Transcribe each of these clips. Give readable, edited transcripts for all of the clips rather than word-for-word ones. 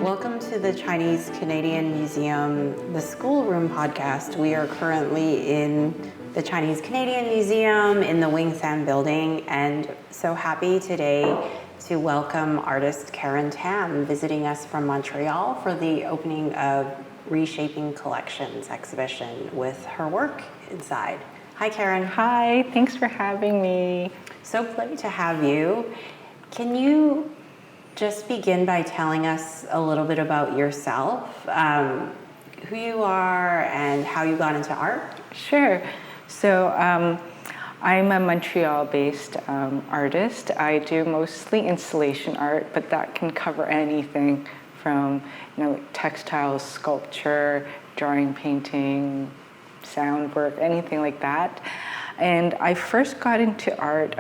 Welcome to the Chinese Canadian Museum, the Schoolroom podcast. We are currently in the Chinese Canadian Museum in the Wing San building, and so happy today to welcome artist Karen Tam visiting us from Montreal for the opening of Reshaping Collections exhibition with her work inside. Hi, Karen. Hi, thanks for having me. So glad to have you. Can you just begin by telling us a little bit about yourself, who you are and how you got into art? Sure. So I'm a Montreal-based artist. I do mostly installation art, but that can cover anything from like textiles, sculpture, drawing, painting, sound work, anything like that. And I first got into art,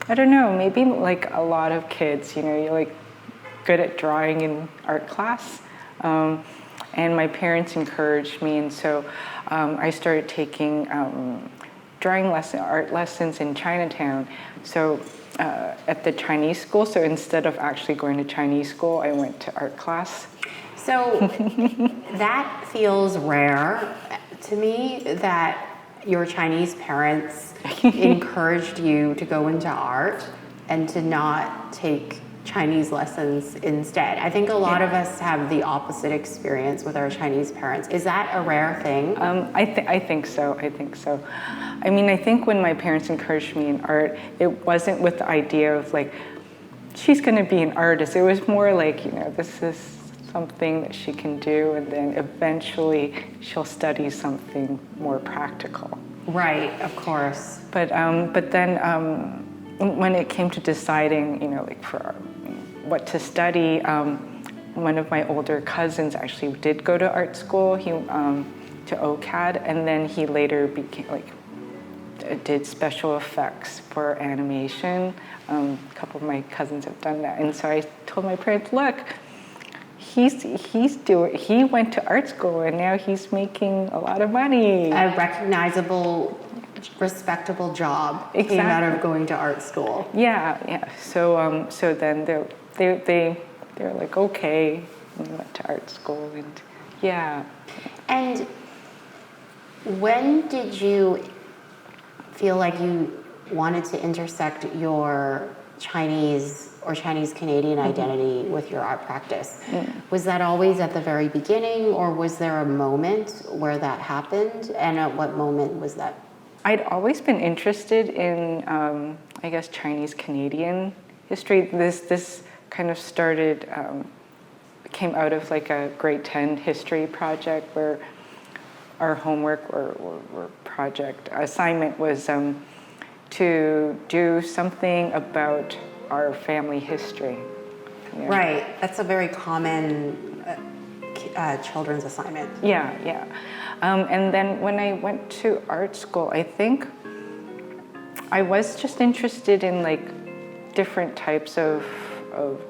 I don't know, maybe like a lot of kids, you're like good at drawing in art class. And my parents encouraged me, and so I started taking art lessons in Chinatown. So at the Chinese school, so instead of actually going to Chinese school, I went to art class. So that feels rare to me, that your Chinese parents encouraged you to go into art and to not take Chinese lessons instead. I think a lot of us have the opposite experience with our Chinese parents. Is that a rare thing? I think so. I mean, I think when my parents encouraged me in art, it wasn't with the idea of like, she's going to be an artist. It was more like, this is something that she can do, and then eventually she'll study something more practical. Right, of course. But then when it came to deciding, like for what to study, one of my older cousins actually did go to art school. He to OCAD, and then he later did special effects for animation. A couple of my cousins have done that, and so I told my parents, look. He went to art school and now he's making a lot of money. A recognizable, respectable job came out of going to art school. Yeah. So then they were like, okay, and went to art school, and yeah. And when did you feel like you wanted to intersect your Chinese or Chinese Canadian identity with your art practice? Was that always at the very beginning, or was there a moment where that happened? And at what moment was that? I'd always been interested in, Chinese Canadian history. This kind of started, came out of like a grade 10 history project where our homework or project assignment was to do something about our family history. Right, that's a very common children's assignment. Yeah. And then when I went to art school, I think I was just interested in like different types of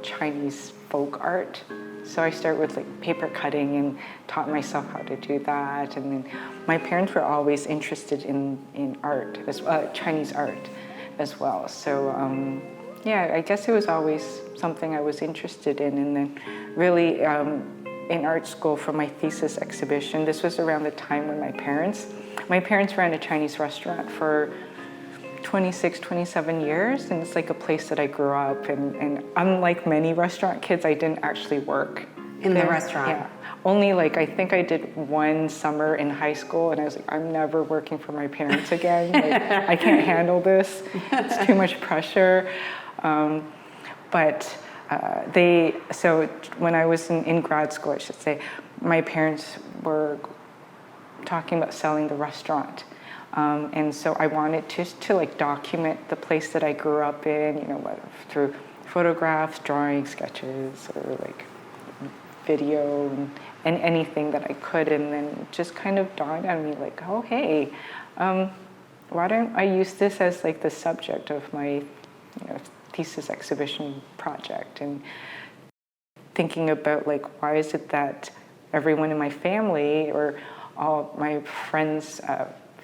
Chinese folk art. So I started with like paper cutting and taught myself how to do that. And then my parents were always interested in art, Chinese art as well. So I guess it was always something I was interested in. And then really in art school for my thesis exhibition, this was around the time when my parents ran a Chinese restaurant for 26, 27 years, and it's like a place that I grew up, and unlike many restaurant kids, I didn't actually work in the restaurant. Yeah, only I think I did one summer in high school, and I was like, I'm never working for my parents again. I can't handle this. It's too much pressure. So when I was in grad school, I should say, my parents were talking about selling the restaurant. And so I wanted to document the place that I grew up in, through photographs, drawings, sketches, or video, and anything that I could. And then it just kind of dawned on me oh, hey, why don't I use this as the subject of my thesis exhibition project? And thinking about why is it that everyone in my family or all my friends'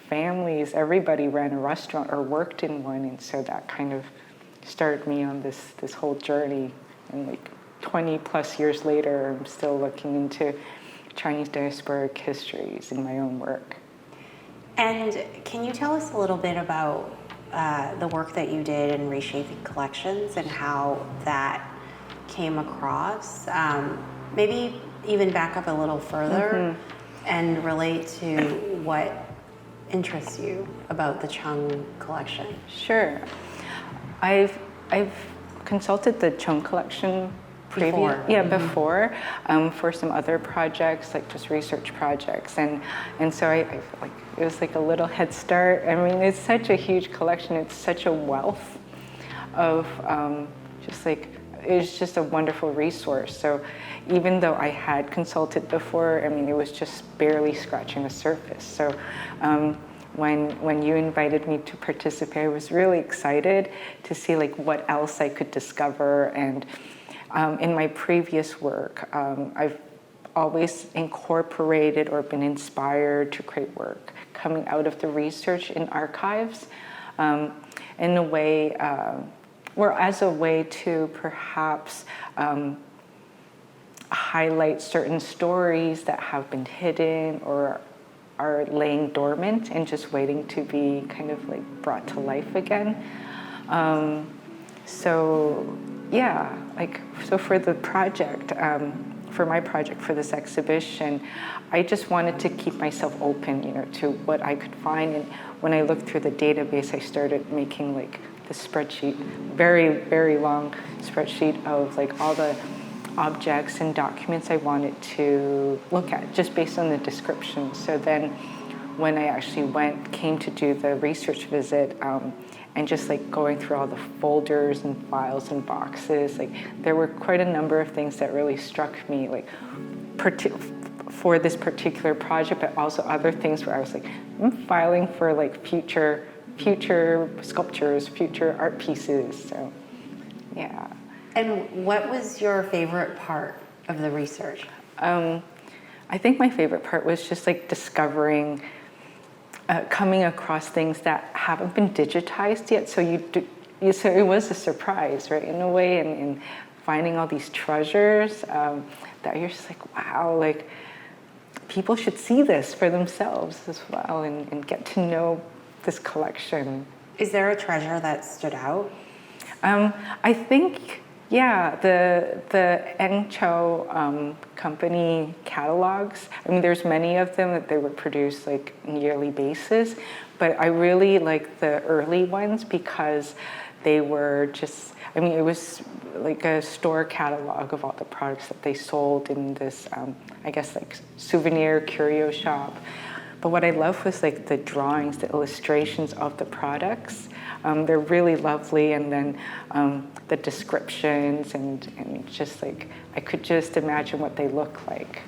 families, everybody ran a restaurant or worked in one, and so that kind of started me on this whole journey and 20 plus years later, I'm still looking into Chinese diasporic histories in my own work. And can you tell us a little bit about the work that you did in Reshaping Collections and how that came across? Maybe even back up a little further and relate to what interests you about the Chung collection. Sure. I've consulted the Chung collection before for some other projects, like just research projects, and so I feel like it was like a little head start. I mean, it's such a huge collection. It's such a wealth of it's just a wonderful resource. So even though I had consulted before, I mean, it was just barely scratching the surface. So when you invited me to participate, I was really excited to see like what else I could discover. And in my previous work, I've always incorporated or been inspired to create work coming out of the research in archives in a way, or as a way to perhaps highlight certain stories that have been hidden or are laying dormant and just waiting to be kind of like brought to life again. So for the project, for my project for this exhibition, I just wanted to keep myself open, to what I could find. And when I looked through the database, I started making like the spreadsheet, very, very long spreadsheet of like all the objects and documents I wanted to look at just based on the description. So then when I actually came to do the research visit, and just like going through all the folders and files and boxes, like there were quite a number of things that really struck me, like for this particular project, but also other things where I was like, I'm filing for like future sculptures, future art pieces. So, yeah. And what was your favorite part of the research? I think my favorite part was just like discovering, coming across things that haven't been digitized yet. So so it was a surprise, right, in a way, and finding all these treasures that you're just like, wow, like people should see this for themselves as well and get to know this collection. Is there a treasure that stood out? I think, yeah, the Engcho company catalogs. I mean, there's many of them that they would produce like on a yearly basis, but I really like the early ones because they were just, I mean, it was like a store catalog of all the products that they sold in this, I guess, like souvenir curio shop. But what I loved was like the drawings, the illustrations of the products. They're really lovely, and then the descriptions and just like, I could just imagine what they look like.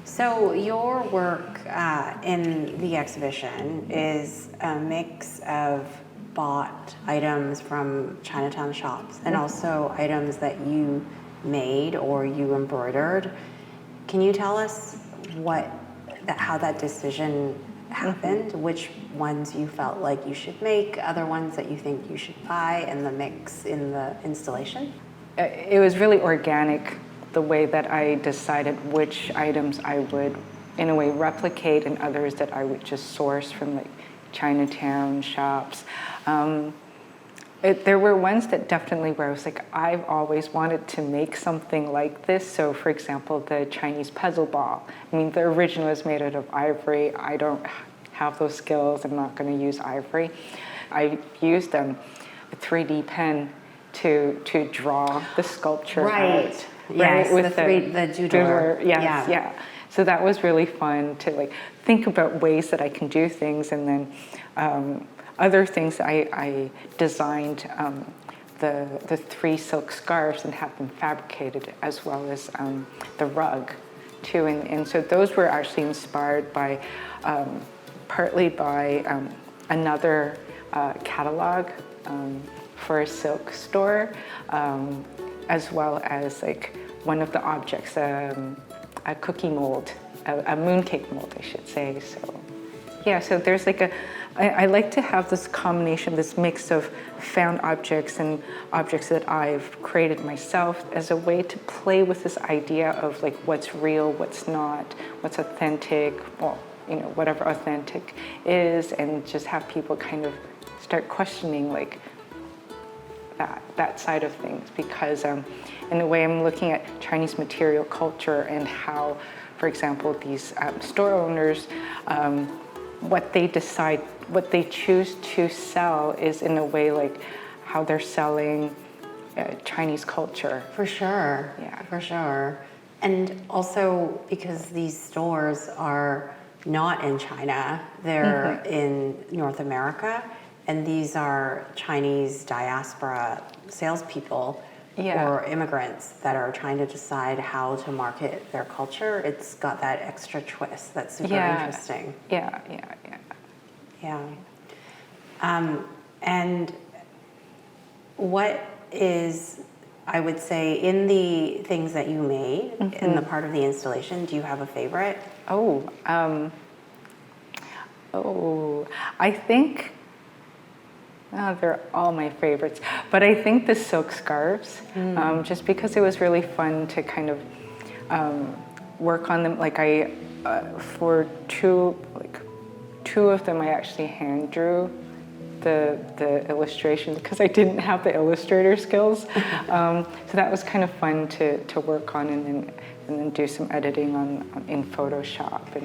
So your work in the exhibition is a mix of bought items from Chinatown shops and also items that you made or you embroidered. Can you tell us how that decision happened, which ones you felt like you should make, other ones that you think you should buy, and the mix in the installation? It was really organic, the way that I decided which items I would, in a way, replicate and others that I would just source from like Chinatown shops. There were ones that definitely where I was like, I've always wanted to make something like this. So for example, the Chinese puzzle ball. I mean, the original is made out of ivory. I don't have those skills. I'm not going to use ivory. I used a 3D pen to draw the sculpture out. Yes, with the doodler. Yes, yeah. So that was really fun to like think about ways that I can do things, and then other things I designed the 3 silk scarves and have them fabricated, as well as the rug too, and so those were actually inspired by partly by another catalog for a silk store, as well as like one of the objects, a cookie mold, a mooncake mold, I should say. So, Yeah, so there's like I like to have this combination, this mix of found objects and objects that I've created myself as a way to play with this idea of like what's real, what's not, what's authentic, well, whatever authentic is, and just have people kind of start questioning like that side of things, because in a way I'm looking at Chinese material culture and how, for example, these store owners, what they decide, what they choose to sell is in a way like how they're selling Chinese culture. For sure. Yeah. For sure. And also because these stores are not in China, they're in North America, and these are Chinese diaspora salespeople or immigrants that are trying to decide how to market their culture. It's got that extra twist that's super interesting. Yeah. And what is, I would say, in the things that you made in the part of the installation, do you have a favorite? I think they're all my favorites, but I think the silk scarves, just because it was really fun to kind of work on them. Like for two of them, I actually hand drew the illustrations because I didn't have the illustrator skills. So that was kind of fun to work on, and then do some editing in Photoshop,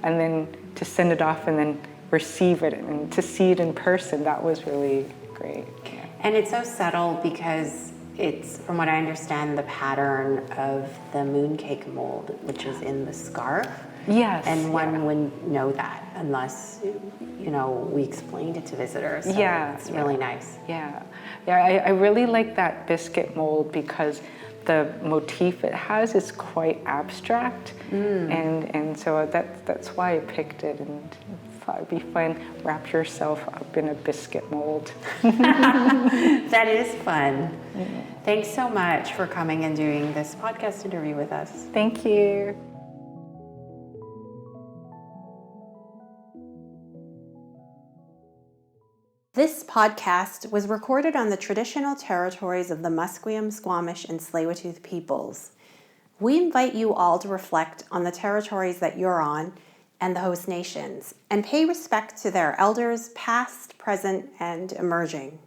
and then to send it off and then receive it and to see it in person. That was really great. Yeah. And it's so subtle because it's, from what I understand, the pattern of the mooncake mold, which is in the scarf. Yes. And one wouldn't know that unless, we explained it to visitors. So it's really nice. Yeah. I really like that biscuit mold because the motif it has is quite abstract, and so that's why I picked it, and thought it'd be fun. Wrap yourself up in a biscuit mold. That is fun. Thanks so much for coming and doing this podcast interview with us. Thank you. This podcast was recorded on the traditional territories of the Musqueam, Squamish, and Tsleil-Waututh peoples. We invite you all to reflect on the territories that you're on and the host nations, and pay respect to their elders, past, present, and emerging.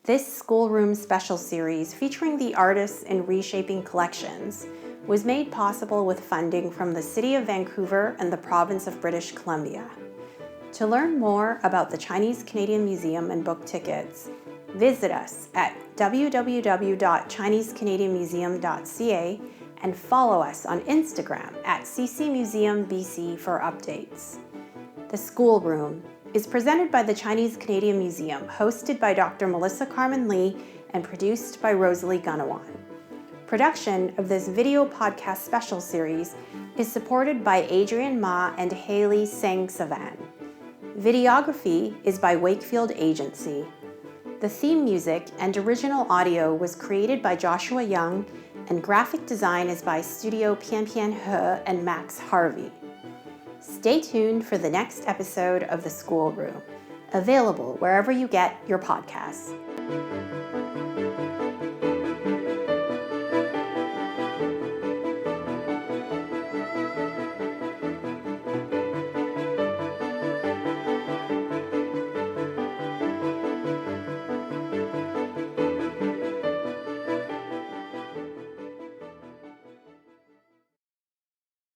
This Schoolroom Special Series, featuring the artists in Reshaping Collections, was made possible with funding from the City of Vancouver and the Province of British Columbia. To learn more about the Chinese Canadian Museum and book tickets, visit us at www.chinesecanadianmuseum.ca and follow us on Instagram at ccmuseumbc for updates. The Schoolroom is presented by the Chinese Canadian Museum, hosted by Dr. Melissa Carmen Lee, and produced by Rosalie Gunawan. Production of this video podcast special series is supported by Adrian Ma and Haley Sang-Savan. Videography is by Wakefield Agency. The theme music and original audio was created by Joshua Young, and graphic design is by Studio Pian Pian He and Max Harvey. Stay tuned for the next episode of The Schoolroom, available wherever you get your podcasts.